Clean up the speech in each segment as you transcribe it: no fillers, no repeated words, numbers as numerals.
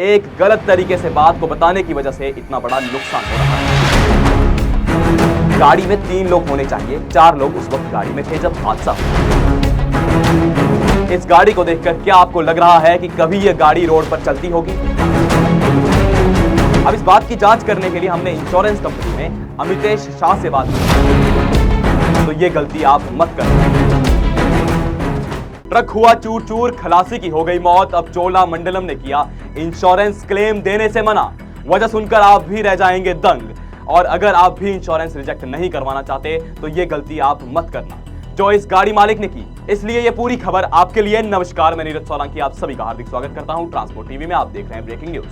एक गलत तरीके से बात को बताने की वजह से इतना बड़ा नुकसान हो रहा है। गाड़ी में 3 लोग होने चाहिए, 4 लोग उस वक्त गाड़ी में थे जब हादसा हुआ। इस गाड़ी को देखकर क्या आपको लग रहा है कि कभी यह गाड़ी रोड पर चलती होगी? अब इस बात की जांच करने के लिए हमने इंश्योरेंस कंपनी में अमितेश शाह से बात की, तो ये गलती आप मत करें। ट्रक हुआ चूर चूर, खलासी की हो गई मौत। अब चोलामंडलम ने किया इंश्योरेंस क्लेम देने से मना। वजह सुनकर आप भी रह जाएंगे दंग। और अगर आप भी इंश्योरेंस रिजेक्ट नहीं करवाना चाहते तो ये गलती आप मत करना जो इस गाड़ी मालिक ने की। इसलिए ये पूरी खबर आपके लिए। नमस्कार, मैं नीरज सोलंकी आप सभी का हार्दिक स्वागत करता हूं ट्रांसपोर्ट टीवी में। आप देख रहे हैं ब्रेकिंग न्यूज।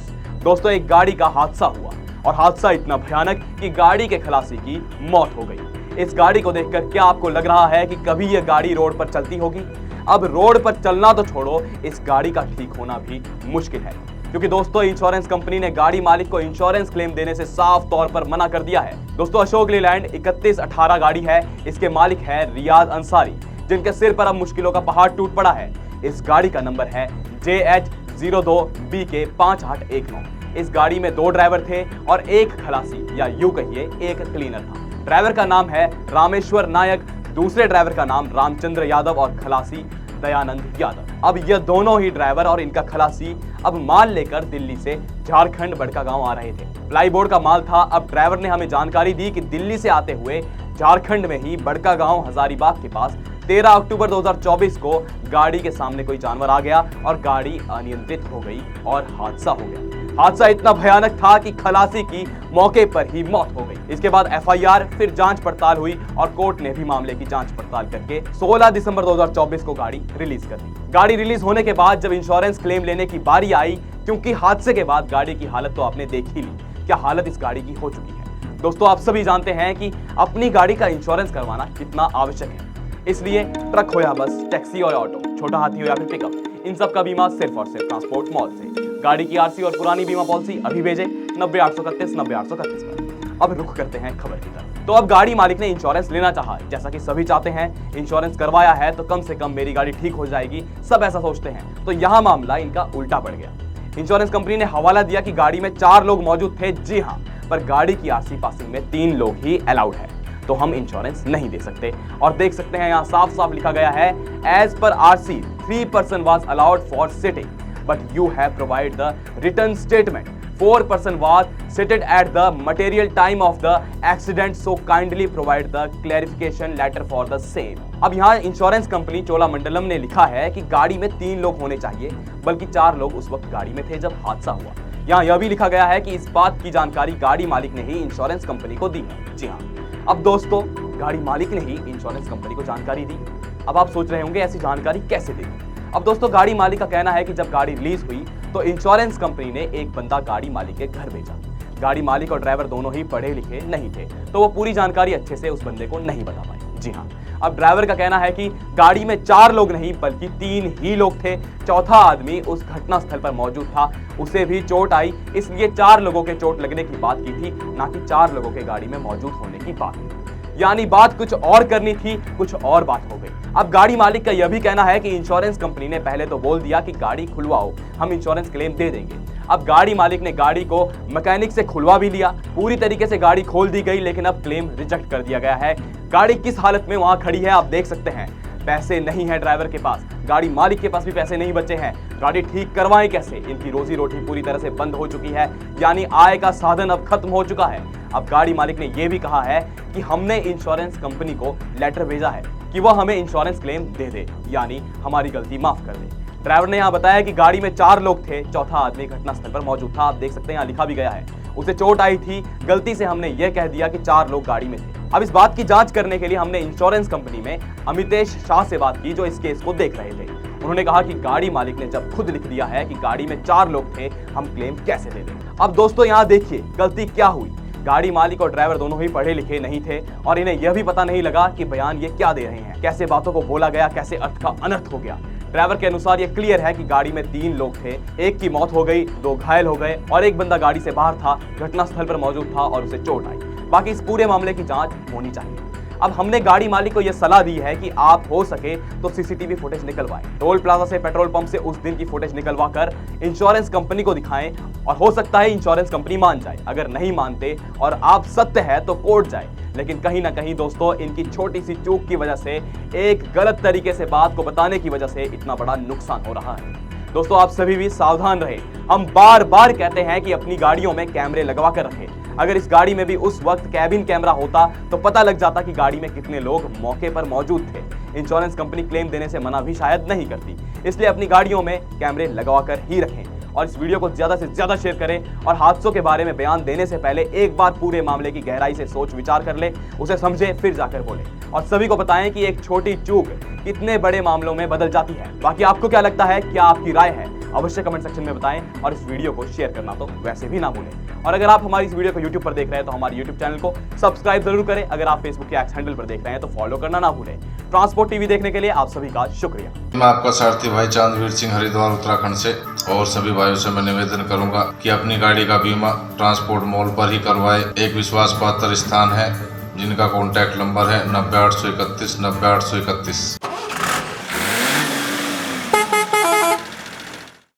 दोस्तों, एक गाड़ी का हादसा हुआ और हादसा इतना भयानक कि गाड़ी के खलासी की मौत हो गई। इस गाड़ी को देखकर क्या आपको लग रहा है कि कभी यह गाड़ी रोड पर चलती होगी? अब रोड पर चलना तो छोड़ो, इस गाड़ी का ठीक होना भी मुश्किल है, क्योंकि दोस्तों इंश्योरेंस कंपनी ने गाड़ी मालिक को इंश्योरेंस क्लेम देने से साफ तौर पर मना कर दिया है। दोस्तों, अशोक लेलैंड 3118 गाड़ी है। इसके मालिक है रियाज अंसारी, जिनके सिर पर अब मुश्किलों का पहाड़ टूट पड़ा है। इस गाड़ी का नंबर है JH02BK 5819। इस गाड़ी में 2 ड्राइवर थे और एक खलासी, या यूं कहिए एक क्लीनर था। ड्राइवर का नाम है रामेश्वर नायक, दूसरे ड्राइवर का नाम रामचंद्र यादव और खलासी दयानंद यादव। अब ये दोनों ही ड्राइवर और इनका खलासी अब माल लेकर दिल्ली से झारखंड बड़कागांव आ रहे थे। प्लाईबोर्ड का माल था। अब ड्राइवर ने हमें जानकारी दी कि दिल्ली से आते हुए झारखंड में ही बड़कागांव हजारीबाग के पास 13 अक्टूबर 2024 को गाड़ी के सामने कोई जानवर आ गया और गाड़ी अनियंत्रित हो गई और हादसा हो गया। हादसा इतना भयानक था कि खलासी की मौके पर ही मौत हो गई। इसके बाद FIR, फिर जांच पड़ताल हुई और कोर्ट ने भी मामले की जांच पड़ताल करके 16 दिसंबर 2024 को गाड़ी रिलीज कर दी। गाड़ी रिलीज होने के बाद जब इंश्योरेंस क्लेम लेने की बारी आई, क्योंकि हादसे के बाद गाड़ी की हालत तो आपने देख ही ली, क्या हालत इस गाड़ी की हो चुकी है। दोस्तों, आप सभी जानते हैं कि अपनी गाड़ी का इंश्योरेंस करवाना कितना आवश्यक है। इसलिए ट्रक हो या बस, टैक्सी हो या ऑटो, छोटा हाथी हो या फिर पिकअप, इन सब का बीमा सिर्फ और सिर्फ ट्रांसपोर्ट मॉल से। गाड़ी की RC और पुरानी बीमा पॉलिसी अभी भेजें 90 831 90 831 पर। अब रुख करते हैं खबर की तरफ। तो अब गाड़ी मालिक ने इंश्योरेंस लेना चाहा, जैसा कि सभी चाहते हैं। इंश्योरेंस करवाया है तो कम से कम मेरी गाड़ी ठीक हो जाएगी, सब ऐसा सोचते हैं। तो यहाँ मामला इनका उल्टा पड़ गया। इंश्योरेंस कंपनी ने हवाला दिया कि गाड़ी में 4 लोग मौजूद थे। जी हाँ, पर गाड़ी की RC पासिंग में 3 लोग ही अलाउड है, तो हम इंश्योरेंस नहीं दे सकते। और देख सकते हैं यहाँ साफ साफ लिखा गया है, as per RC 3 person was allowed for sitting, but you have provided the written statement. 4 person was seated at the material time of the accident, so kindly provide the clarification letter for the same. अब यहाँ insurance company Cholamandalam ने लिखा है कि गाड़ी में 3 लोग होने चाहिए, बल्कि 4 लोग उस वक्त गाड़ी में थे जब हादसा हुआ। यहाँ यह भी लिखा गया है कि इस बात की जानकारी गाड़ी मालिक ने ही इंश्योरेंस कंपनी को दी है। जी हाँ, अब दोस्तों गाड़ी मालिक ने ही इंश्योरेंस कंपनी को जानकारी दी। अब आप सोच रहे होंगे ऐसी जानकारी कैसे दी। अब दोस्तों, गाड़ी मालिक का कहना है कि जब गाड़ी रिलीज हुई तो इंश्योरेंस कंपनी ने एक बंदा गाड़ी मालिक के घर भेजा। गाड़ी मालिक और ड्राइवर दोनों ही पढ़े लिखे नहीं थे, तो वो पूरी जानकारी अच्छे से उस बंदे को नहीं बता पाए। जी हाँ, अब ड्राइवर का कहना है कि गाड़ी में 4 लोग नहीं बल्कि 3 ही लोग थे। चौथा आदमी उस घटना स्थल पर मौजूद था, उसे भी चोट आई, इसलिए 4 लोगों के चोट लगने की बात की थी, ना कि 4 लोगों के गाड़ी में मौजूद होने की बात। यानी बात कुछ और करनी थी, कुछ और बात हो गई। अब गाड़ी मालिक का यह भी कहना है कि इंश्योरेंस कंपनी ने पहले तो बोल दिया कि गाड़ी खुलवाओ, हम इंश्योरेंस क्लेम दे देंगे। अब गाड़ी मालिक ने गाड़ी को मैकेनिक से खुलवा भी लिया, पूरी तरीके से गाड़ी खोल दी गई, लेकिन अब क्लेम रिजेक्ट कर दिया गया है। गाड़ी किस हालत में वहां खड़ी है आप देख सकते हैं। पैसे नहीं है ड्राइवर के पास, गाड़ी मालिक के पास भी पैसे नहीं बचे हैं। गाड़ी ठीक करवाएं कैसे? इनकी रोजी रोटी पूरी तरह से बंद हो चुकी है, यानी आय का साधन अब खत्म हो चुका है। अब गाड़ी मालिक ने यह भी कहा है कि हमने इंश्योरेंस कंपनी को लेटर भेजा है कि वह हमें इंश्योरेंस क्लेम दे दे, यानी हमारी गलती माफ कर दे। ड्राइवर ने यहाँ बताया कि गाड़ी में 4 लोग थे, चौथा आदमी घटनास्थल पर मौजूद था। आप देख सकते हैं यहाँ लिखा भी गया है, उसे चोट आई थी, गलती से हमने यह कह दिया कि 4 लोग गाड़ी में थे। अब इस बात की जांच करने के लिए हमने इंश्योरेंस कंपनी में अमितेश शाह से बात की, जो इस केस को देख रहे थे। उन्होंने कहा कि गाड़ी मालिक ने जब खुद लिख दिया है कि गाड़ी में 4 लोग थे, हम क्लेम कैसे दे दें। अब दोस्तों यहाँ देखिए गलती क्या हुई। गाड़ी मालिक और ड्राइवर दोनों ही पढ़े लिखे नहीं थे और इन्हें यह भी पता नहीं लगा कि बयान ये क्या दे रहे हैं, कैसे बातों को बोला गया, कैसे अर्थ का अनर्थ हो गया। ड्राइवर के अनुसार यह क्लियर है कि गाड़ी में 3 लोग थे, एक की मौत हो गई, 2 घायल हो गए और एक बंदा गाड़ी से बाहर था, घटनास्थल पर मौजूद था और उसे चोट आई। बाकी इस पूरे मामले की जांच होनी चाहिए। अब हमने गाड़ी मालिक को यह सलाह दी है कि आप हो सके तो सीसीटीवी फुटेज निकलवाएं, टोल प्लाजा से पेट्रोल पंप से उस दिन की फुटेज निकलवा कर इंश्योरेंस कंपनी को दिखाएं और हो सकता है इंश्योरेंस कंपनी मान जाए। अगर नहीं मानते और आप सत्य है तो कोर्ट जाए। लेकिन कहीं ना कहीं दोस्तों इनकी छोटी सी चूक की वजह से, एक गलत तरीके से बात को बताने की वजह से इतना बड़ा नुकसान हो रहा है। दोस्तों आप सभी भी सावधान रहें। हम बार बार कहते हैं कि अपनी गाड़ियों में कैमरे लगवा कर रखें। अगर इस गाड़ी में भी उस वक्त कैबिन कैमरा होता तो पता लग जाता कि गाड़ी में कितने लोग मौके पर मौजूद थे। इंश्योरेंस कंपनी क्लेम देने से मना भी शायद नहीं करती, इसलिए अपनी गाड़ियों में कैमरे लगवा कर ही रखें। और इस वीडियो को ज्यादा से ज्यादा शेयर करें और हादसों के बारे में बयान देने से पहले एक बार पूरे मामले की गहराई से सोच विचार कर ले, उसे समझे फिर जाकर बोले। और सभी को बताएं कि एक छोटी चूक कितने बड़े मामलों में बदल जाती है। बाकी आपको क्या लगता है, क्या आपकी राय है, अवश्य कमेंट सेक्शन में बताएं और इस वीडियो को शेयर करना तो वैसे भी ना भूलें। और अगर आप हमारी इस वीडियो को YouTube पर देख रहे हैं तो हमारे YouTube चैनल को सब्सक्राइब जरूर करें। अगर आप Facebook के एक्स हैंडल पर देख रहे हैं तो फॉलो करना ना भूलें। ट्रांसपोर्ट टीवी देखने के लिए आप सभी का शुक्रिया। मैं आपका सारथी भाई चांदवीर सिंह, हरिद्वार उत्तराखंड से। और सभी भाइयों से मैं निवेदन करूंगा कि अपनी गाड़ी का बीमा ट्रांसपोर्ट मॉल पर ही करवाए। एक विश्वास पात्र स्थान है जिनका कॉन्टैक्ट नंबर है 90 831 90 831।